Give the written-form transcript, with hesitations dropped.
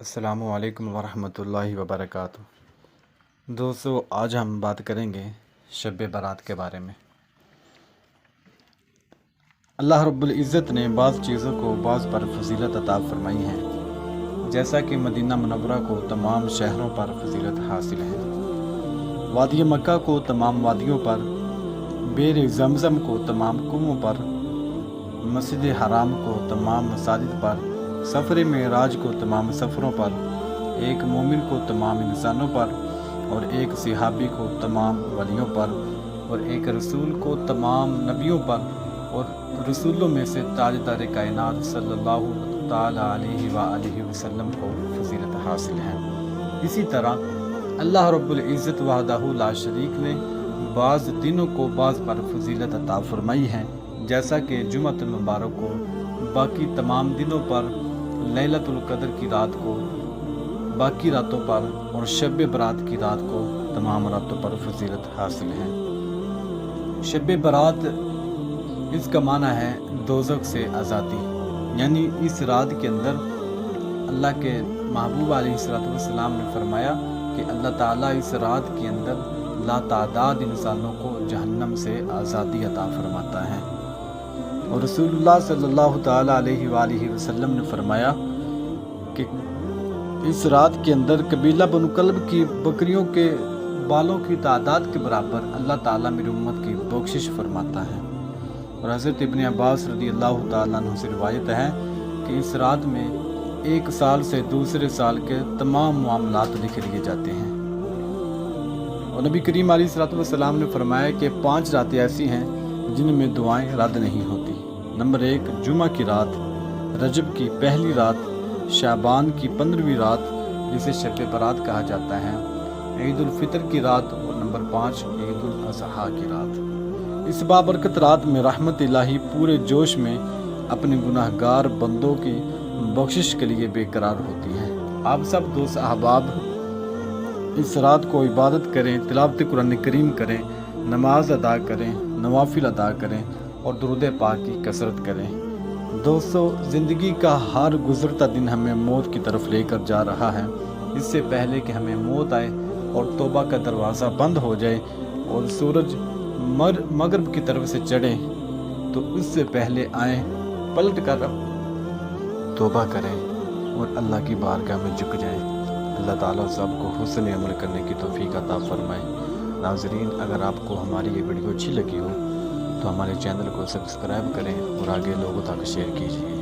السلام علیکم ورحمۃ اللہ وبرکاتہ۔ دوستو، آج ہم بات کریں گے شب برات کے بارے میں۔ اللہ رب العزت نے بعض چیزوں کو بعض پر فضیلت عطا فرمائی ہے، جیسا کہ مدینہ منورہ کو تمام شہروں پر فضیلت حاصل ہے، وادی مکہ کو تمام وادیوں پر، بئر زمزم کو تمام کنووں پر، مسجد حرام کو تمام مساجد پر، سفر معراج کو تمام سفروں پر، ایک مومن کو تمام انسانوں پر، اور ایک صحابی کو تمام ولیوں پر، اور ایک رسول کو تمام نبیوں پر، اور رسولوں میں سے تاجدار کائنات صلی اللہ تعالیٰ علیہ وآلہ وسلم کو فضیلت حاصل ہے۔ اسی طرح اللہ رب العزت وحدہ لا شریک نے بعض دنوں کو بعض پر فضیلت عطا فرمائی ہے، جیسا کہ جمعۃ المبارک کو، باقی تمام دنوں پر، لیلۃ القدر کی رات کو باقی راتوں پر، اور شب برات کی رات کو تمام راتوں پر فضیلت حاصل ہے۔ شب برات، اس کا معنی ہے دوزخ سے آزادی، یعنی اس رات کے اندر اللہ کے محبوب علیہ السلام نے فرمایا کہ اللہ تعالیٰ اس رات کے اندر لاتعداد انسانوں کو جہنم سے آزادی عطا فرماتا ہے، اور رسول اللہ صلی اللہ تعالیٰ علیہ وآلہ وسلم نے فرمایا کہ اس رات کے اندر قبیلہ بنو کلب کی بکریوں کے بالوں کی تعداد کے برابر اللہ تعالیٰ میری امت کی بخشش فرماتا ہے۔ اور حضرت ابن عباس رضی اللہ تعالیٰ عنہ سے روایت ہے کہ اس رات میں ایک سال سے دوسرے سال کے تمام معاملات لکھ لیے جاتے ہیں، اور نبی کریم علیہ السلام نے فرمایا کہ 5 راتیں ایسی ہیں جن میں دعائیں رد نہیں ہوتی۔ نمبر 1، جمعہ کی رات، رجب کی پہلی رات، شعبان کی 15ویں رات جسے شب برات کہا جاتا ہے، عید الفطر کی رات، اور نمبر 5، عید الاضحیٰ کی رات۔ اس بابرکت رات میں رحمت الہی پورے جوش میں اپنے گناہ گار بندوں کی بخشش کے لیے بے قرار ہوتی ہے۔ آپ سب دوست احباب اس رات کو عبادت کریں، تلاوت قرآن کریم کریں، نماز ادا کریں، نوافل ادا کریں، اور درود پاک کی کثرت کریں۔ دوستو، زندگی کا ہر گزرتا دن ہمیں موت کی طرف لے کر جا رہا ہے۔ اس سے پہلے کہ ہمیں موت آئے اور توبہ کا دروازہ بند ہو جائے اور سورج مغرب کی طرف سے چڑھے، تو اس سے پہلے آئیں، پلٹ کر توبہ کریں اور اللہ کی بارگاہ میں جھک جائیں۔ اللہ تعالیٰ سب کو حسن عمل کرنے کی توفیق عطا فرمائے۔ ناظرین، اگر آپ کو ہماری یہ ویڈیو اچھی لگی ہو تو ہمارے چینل کو سبسکرائب کریں اور آگے لوگوں تک شیئر کیجیے۔